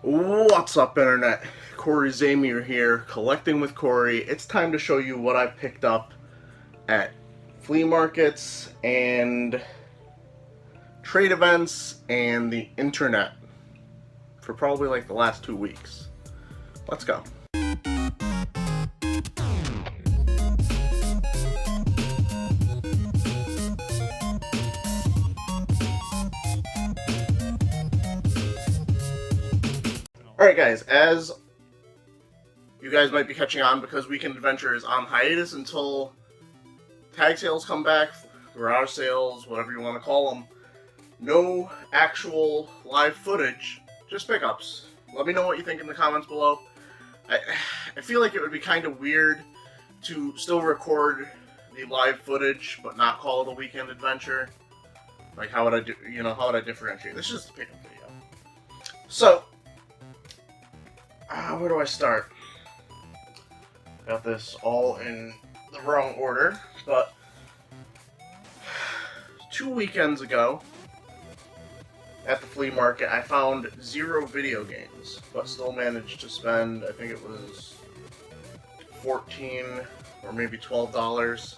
What's up, Internet? Cory Zamier here, collecting with Cory. It's time to show you what I've picked up at flea markets and trade events and the internet for probably like the last 2 weeks. Let's go. Alright guys, as you guys might be catching on, because Weekend Adventure is on hiatus until tag sales come back, garage sales, whatever you want to call them, no actual live footage, just pickups. Let me know what you think in the comments below. I feel like it would be kind of weird to still record the live footage but not call it a Weekend Adventure. Like, how would I do, how would I differentiate? This is just a pickup video. So, where do I start? Got this all in the wrong order, but 2 weekends ago at the flea market I found 0 video games, but still managed to spend, I think it was $14 or maybe $12.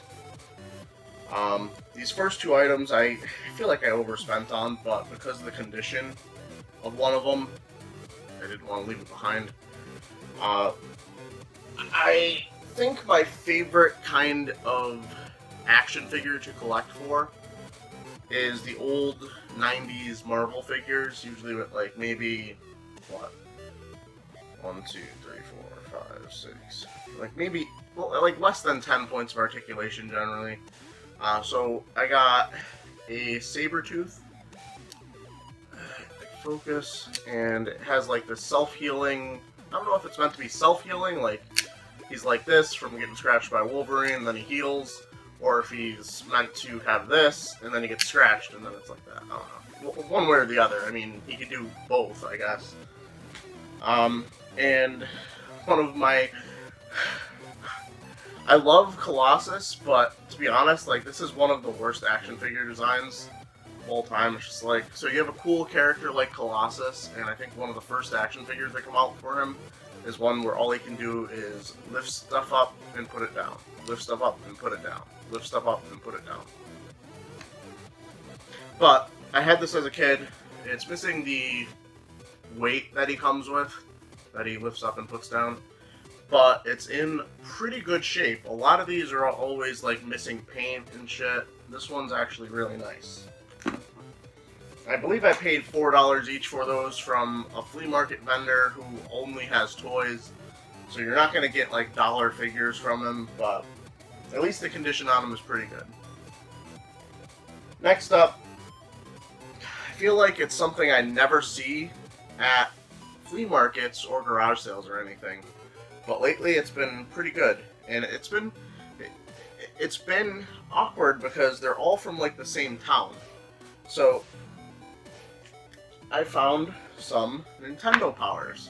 These first 2 items I feel like I overspent on, but because of the condition of one of them, I didn't want to leave it behind. I think my favorite kind of action figure to collect for is the old 90s Marvel figures, usually with like maybe, what, 1, 2, 3, 4, 5, 6, like maybe, well, like less than 10 points of articulation generally. So I got a Sabretooth, focus, and it has like the self-healing, I don't know if it's meant to be self-healing, like he's like this from getting scratched by Wolverine and then he heals, or if he's meant to have this and then he gets scratched and then it's like that. I don't know. One way or the other. I mean, he could do both, I guess. And one of my... I love Colossus, but to be honest, like, this is one of the worst action figure designs of all time. It's just like, so you have a cool character like Colossus, and I think one of the first action figures that come out for him is one where all he can do is lift stuff up and put it down. Lift stuff up and put it down. Lift stuff up and put it down. But I had this as a kid. It's missing the weight that he comes with, that he lifts up and puts down. But it's in pretty good shape. A lot of these are always like missing paint and shit. This one's actually really nice. I believe I paid $4 each for those from a flea market vendor who only has toys. So you're not going to get like dollar figures from him, but at least the condition on them is pretty good. Next up, I feel like it's something I never see at flea markets or garage sales or anything. But lately it's been pretty good. And it's been awkward because they're all from like the same town. So I found some Nintendo Powers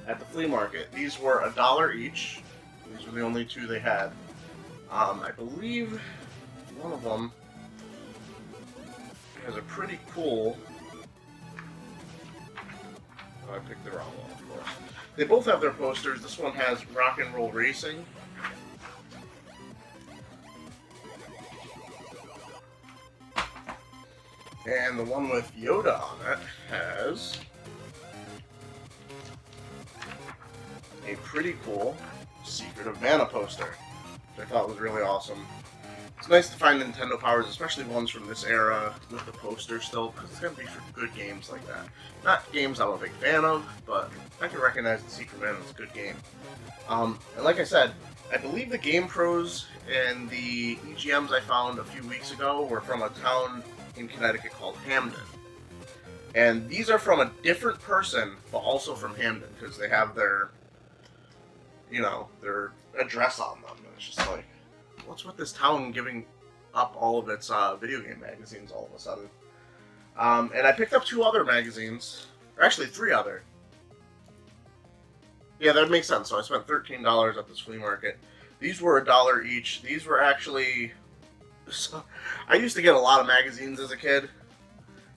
at the flea market. These were $1 each. These were the only 2 they had. I believe one of them has a pretty cool... Oh, I picked the wrong one, of course. They both have their posters. This one has Rock and Roll Racing. And the one with Yoda on it has a pretty cool Secret of Mana poster, which I thought was really awesome. It's nice to find Nintendo Powers, especially ones from this era, with the poster still, because it's going to be for good games like that. Not games I'm a big fan of, but I can recognize the Secret of Mana as a good game. And like I said, I believe the Game Pros and the EGMs I found a few weeks ago were from a town in Connecticut called Hamden. And these are from a different person, but also from Hamden, because they have their, their address on them. And it's just like, what's with this town giving up all of its video game magazines all of a sudden? And I picked up 2 other magazines, or actually 3 other. Yeah, that makes sense. So I spent $13 at this flea market. These were $1 each. These were actually... So, I used to get a lot of magazines as a kid,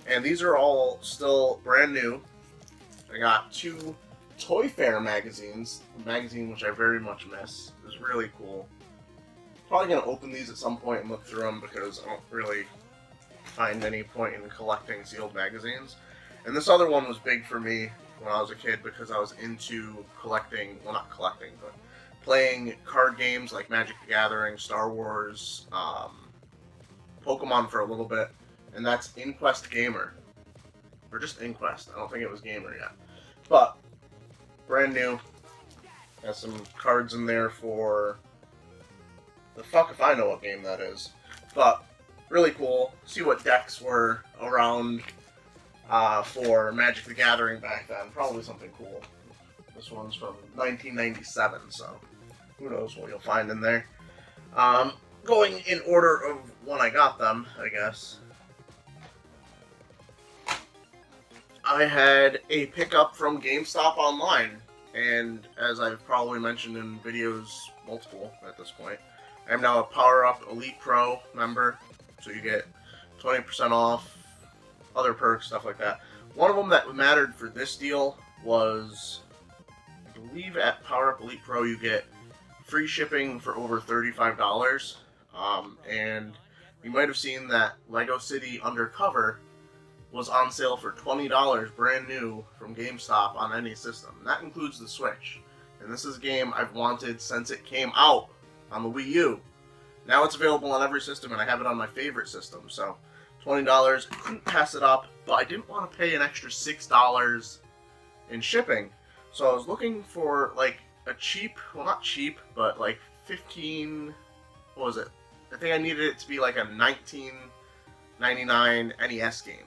and these are all still brand new. I got 2 Toy Fair magazines, a magazine which I very much miss. It was really cool. Probably going to open these at some point and look through them because I don't really find any point in collecting sealed magazines. And this other one was big for me when I was a kid because I was into collecting, well, not collecting, but playing card games like Magic the Gathering, Star Wars, Pokemon for a little bit, and that's Inquest Gamer. Or just Inquest. I don't think it was Gamer yet. But, brand new. Has some cards in there for... the fuck if I know what game that is. But, really cool. See what decks were around for Magic the Gathering back then. Probably something cool. This one's from 1997, so who knows what you'll find in there. Going in order of when I got them, I guess. I had a pickup from Gamestop online, and as I've probably mentioned in videos, multiple at this point, I am now a Power Up Elite Pro member, so you get 20% off, other perks, stuff like that. One of them that mattered for this deal was, I believe at Power Up Elite Pro you get free shipping for over $35, and you might have seen that Lego City Undercover was on sale for $20 brand new from GameStop on any system. And that includes the Switch. And this is a game I've wanted since it came out on the Wii U. Now it's available on every system, and I have it on my favorite system. So $20, couldn't pass it up, but I didn't want to pay an extra $6 in shipping. So I was looking for like a cheap, well not cheap, but like 15, what was it? I think I needed it to be like a $19.99 NES game.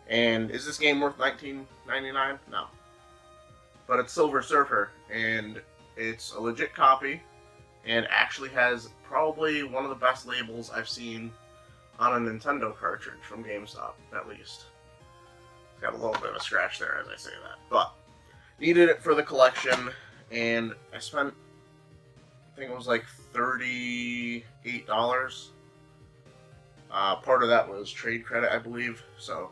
And is this game worth $19.99? No. But it's Silver Surfer, and it's a legit copy, and actually has probably one of the best labels I've seen on a Nintendo cartridge from GameStop, at least. It's got a little bit of a scratch there as I say that. But, needed it for the collection, and I spent, I think it was like $38. Part of that was trade credit, I believe, so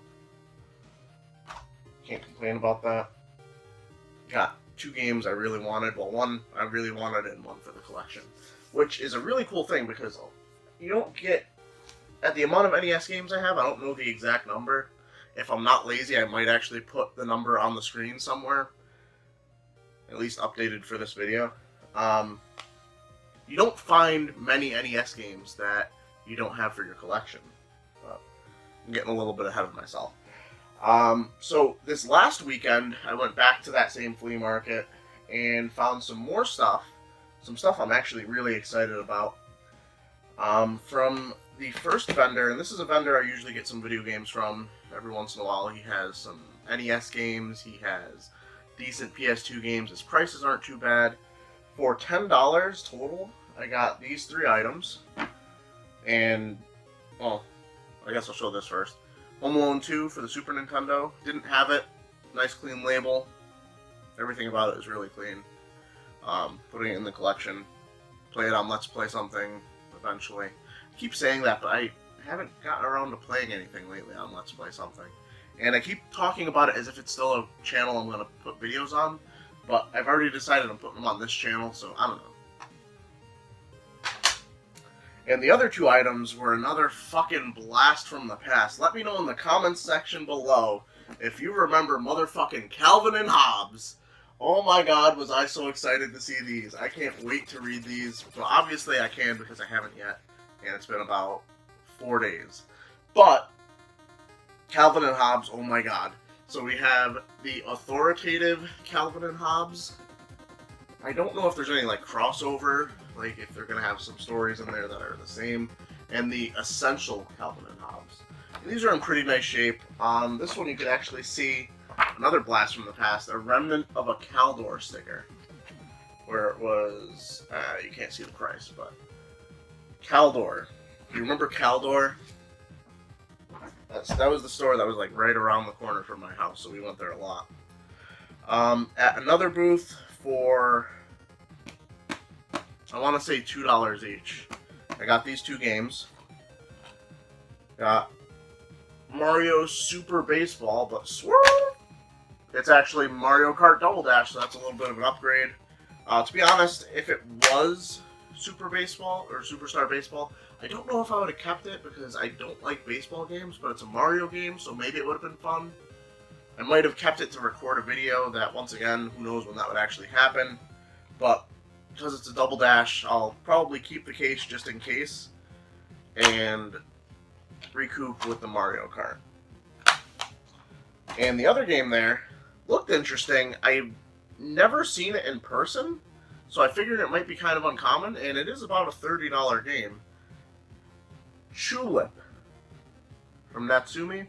can't complain about that. Got 2 games I really wanted. Well, one I really wanted and one for the collection. Which is a really cool thing because you don't get... At the amount of NES games I have, I don't know the exact number. If I'm not lazy, I might actually put the number on the screen somewhere. At least updated for this video. You don't find many NES games that you don't have for your collection. I'm getting a little bit ahead of myself. So this last weekend, I went back to that same flea market and found some more stuff. Some stuff I'm actually really excited about. From the first vendor, and this is a vendor I usually get some video games from every once in a while. He has some NES games, he has decent PS2 games. His prices aren't too bad. For $10 total, I got these 3 items. And, well, I guess I'll show this first. Home Alone 2 for the Super Nintendo. Didn't have it. Nice clean label. Everything about it is really clean. Putting it in the collection. Play it on Let's Play Something eventually. I keep saying that, but I haven't gotten around to playing anything lately on Let's Play Something. And I keep talking about it as if it's still a channel I'm going to put videos on. But I've already decided I'm putting them on this channel, so I don't know. And the other 2 items were another fucking blast from the past. Let me know in the comments section below if you remember motherfucking Calvin and Hobbs. Oh my god, was I so excited to see these. I can't wait to read these. Well, obviously I can because I haven't yet. And it's been about 4 days. But, Calvin and Hobbs, oh my god. So we have the authoritative Calvin and Hobbs. I don't know if there's any like crossover, like if they're going to have some stories in there that are the same. And the essential Calvin and Hobbs. And these are in pretty nice shape. On this one you can actually see another blast from the past, a remnant of a Caldor sticker. Where it was, you can't see the price, but Caldor. Do you remember Caldor? That was the store that was like right around the corner from my house, so we went there a lot. At another booth for, I want to say $2 each. I got these 2 games. Got Mario Super Baseball, but swirl, It's actually Mario Kart Double Dash, so that's a little bit of an upgrade. To be honest, if it was Super Baseball or Superstar Baseball, I don't know if I would have kept it because I don't like baseball games, but it's a Mario game, so maybe it would have been fun. I might have kept it to record a video that, once again, who knows when that would actually happen. But because it's a Double Dash, I'll probably keep the case just in case and recoup with the Mario Kart. And the other game there looked interesting. I've never seen it in person, so I figured it might be kind of uncommon, and it is about a $30 game. Tulip from Natsumi.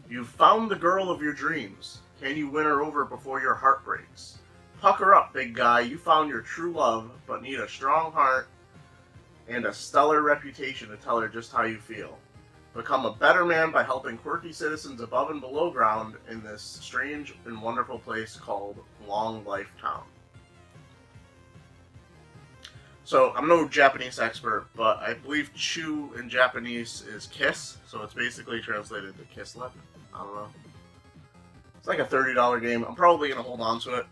You've found the girl of your dreams. Can you win her over before your heart breaks? Pucker up, big guy. You found your true love, but need a strong heart and a stellar reputation to tell her just how you feel. Become a better man by helping quirky citizens above and below ground in this strange and wonderful place called Long Life Town. So, I'm no Japanese expert, but I believe chew in Japanese is kiss, so it's basically translated to kiss lip. I don't know. It's like a $30 game. I'm probably going to hold on to it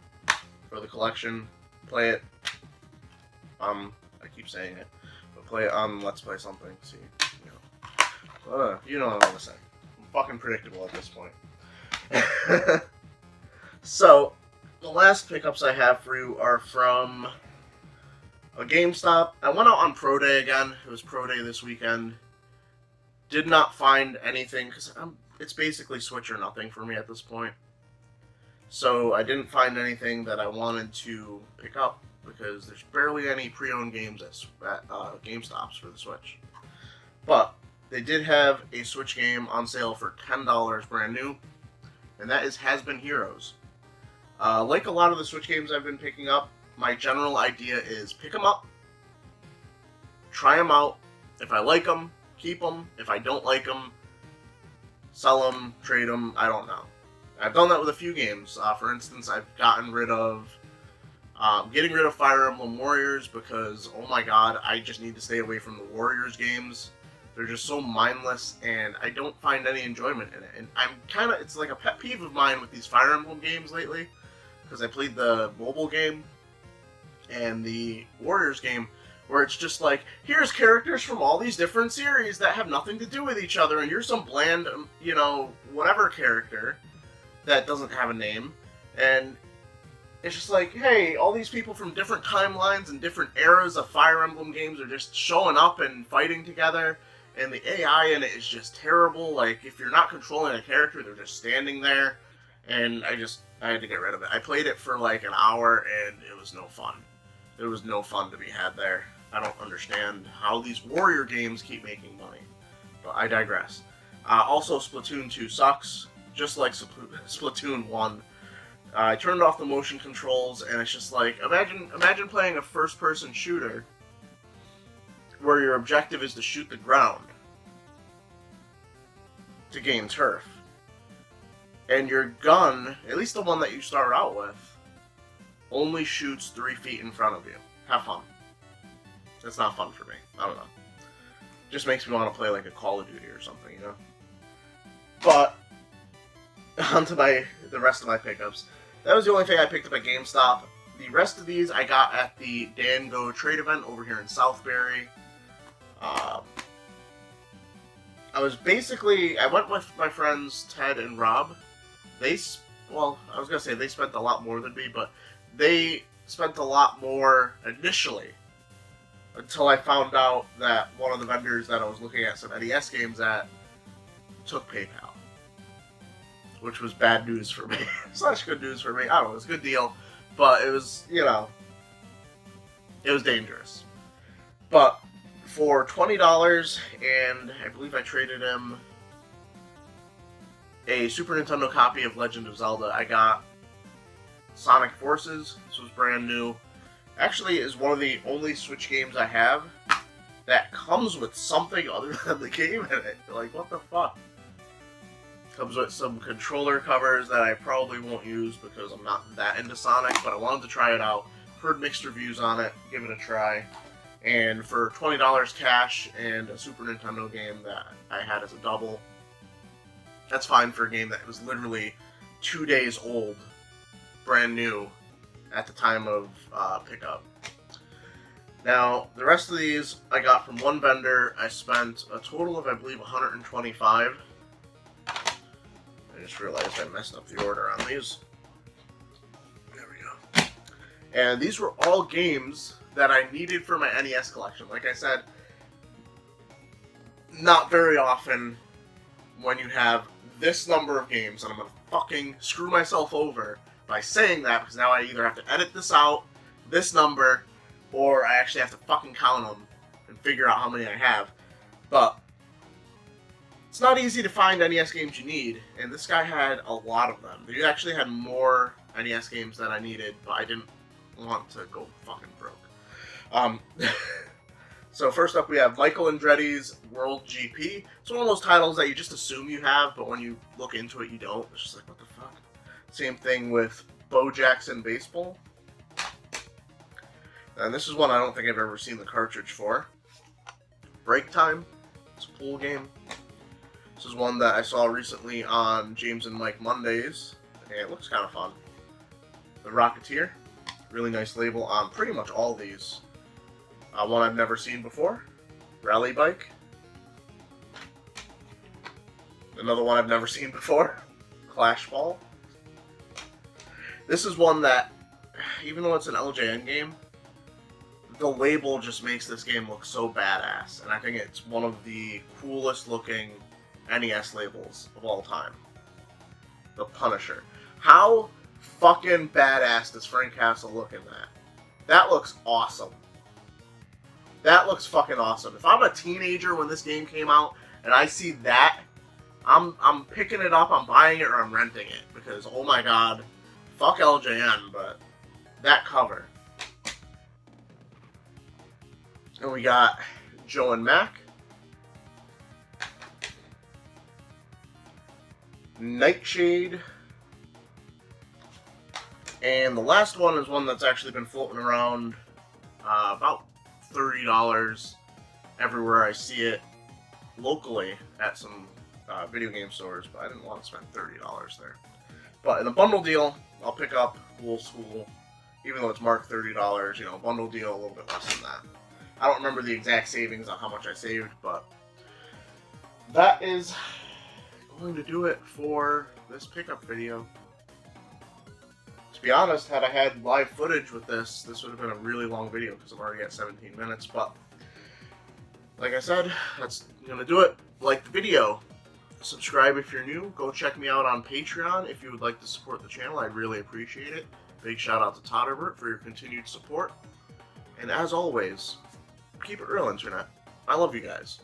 for the collection. Play it. I keep saying it. But play it on Let's Play Something. See, you know what I'm going to say. I'm fucking predictable at this point. So, the last pickups I have for you are from a GameStop. I went out on Pro Day again. It was Pro Day this weekend. Did not find anything, because it's basically Switch or nothing for me at this point. So I didn't find anything that I wanted to pick up, because there's barely any pre-owned games at GameStops for the Switch. But they did have a Switch game on sale for $10 brand new, and that is Has Been Heroes. Like a lot of the Switch games I've been picking up, my general idea is pick them up, try them out. If I like them, keep them. If I don't like them, sell them, trade them, I don't know. I've done that with a few games. For instance, I've getting rid of Fire Emblem Warriors because, oh my god, I just need to stay away from the Warriors games. They're just so mindless, and I don't find any enjoyment in it. And it's like a pet peeve of mine with these Fire Emblem games lately, because I played the mobile game and the Warriors game, where it's just like, here's characters from all these different series that have nothing to do with each other, and you're some bland, whatever character that doesn't have a name, and it's just like, hey, all these people from different timelines and different eras of Fire Emblem games are just showing up and fighting together, and the AI in it is just terrible. Like, if you're not controlling a character, they're just standing there, and I had to get rid of it. I played it for like an hour, and it was no fun. There was no fun to be had there. I don't understand how these Warrior games keep making money. But I digress. Also, Splatoon 2 sucks, just like Splatoon 1. I turned off the motion controls, and it's just like, imagine playing a first-person shooter where your objective is to shoot the ground to gain turf. And your gun, at least the one that you start out with, only shoots 3 feet in front of you. Have fun. That's not fun for me. I don't know. Just makes me want to play like a Call of Duty or something, you know? But, on to the rest of my pickups. That was the only thing I picked up at GameStop. The rest of these I got at the Dango trade event over here in Southbury. I went with my friends Ted and Rob. I was going to say they spent a lot more than me, but they spent a lot more initially, until I found out that one of the vendors that I was looking at some NES games at took PayPal, which was bad news for me. Slash good news for me. I don't know, it was a good deal, but it was, it was dangerous. But for $20, and I believe I traded him a Super Nintendo copy of Legend of Zelda, I got Sonic Forces. This was brand new. Actually, is one of the only Switch games I have that comes with something other than the game in it. Like, what the fuck? Comes with some controller covers that I probably won't use because I'm not that into Sonic, but I wanted to try it out. Heard mixed reviews on it, give it a try. And for $20 cash and a Super Nintendo game that I had as a double, that's fine for a game that was literally 2 days old, brand new, at the time of pickup. Now, the rest of these I got from one vendor. I spent a total of, I believe, $125. I just realized I messed up the order on these. There we go. And these were all games that I needed for my NES collection. Like I said, not very often when you have this number of games, and I'm gonna fucking screw myself over by saying that, because now I either have to edit this out, this number, or I actually have to fucking count them and figure out how many I have. But it's not easy to find NES games you need, and this guy had a lot of them. He actually had more NES games than I needed, but I didn't want to go fucking broke. So first up we have Michael Andretti's World GP. It's one of those titles that you just assume you have, but when you look into it you don't. It's just like, what the fuck? Same thing with Bo Jackson Baseball. And this is one I don't think I've ever seen the cartridge for. Break Time. It's a pool game. This is one that I saw recently on James and Mike Mondays, and it looks kind of fun. The Rocketeer. Really nice label on pretty much all these. One I've never seen before. Rally Bike. Another one I've never seen before. Clash Ball. This is one that, even though it's an LJN game, the label just makes this game look so badass, and I think it's one of the coolest looking NES labels of all time. The Punisher. How fucking badass does Frank Castle look in that? That looks awesome. That looks fucking awesome. If I'm a teenager when this game came out and I see that, I'm picking it up, I'm buying it, or I'm renting it, because oh my god, fuck LJN, but that cover. And we got Joe and Mac. Nightshade. And the last one is one that's actually been floating around about $30 everywhere I see it locally at some video game stores, but I didn't want to spend $30 there. But in a bundle deal, I'll pick up Old School, even though it's marked $30, you know, bundle deal a little bit less than that. I don't remember the exact savings on how much I saved, but that is going to do it for this pickup video. To be honest, had I had live footage with this, this would have been a really long video because I'm already at 17 minutes, but like I said, that's going to do it. Like the video, subscribe if you're new, go check me out on Patreon if you would like to support the channel. I'd really appreciate it. Big shout out to Todderbert for your continued support. And as always, keep it real, Internet. I love you guys.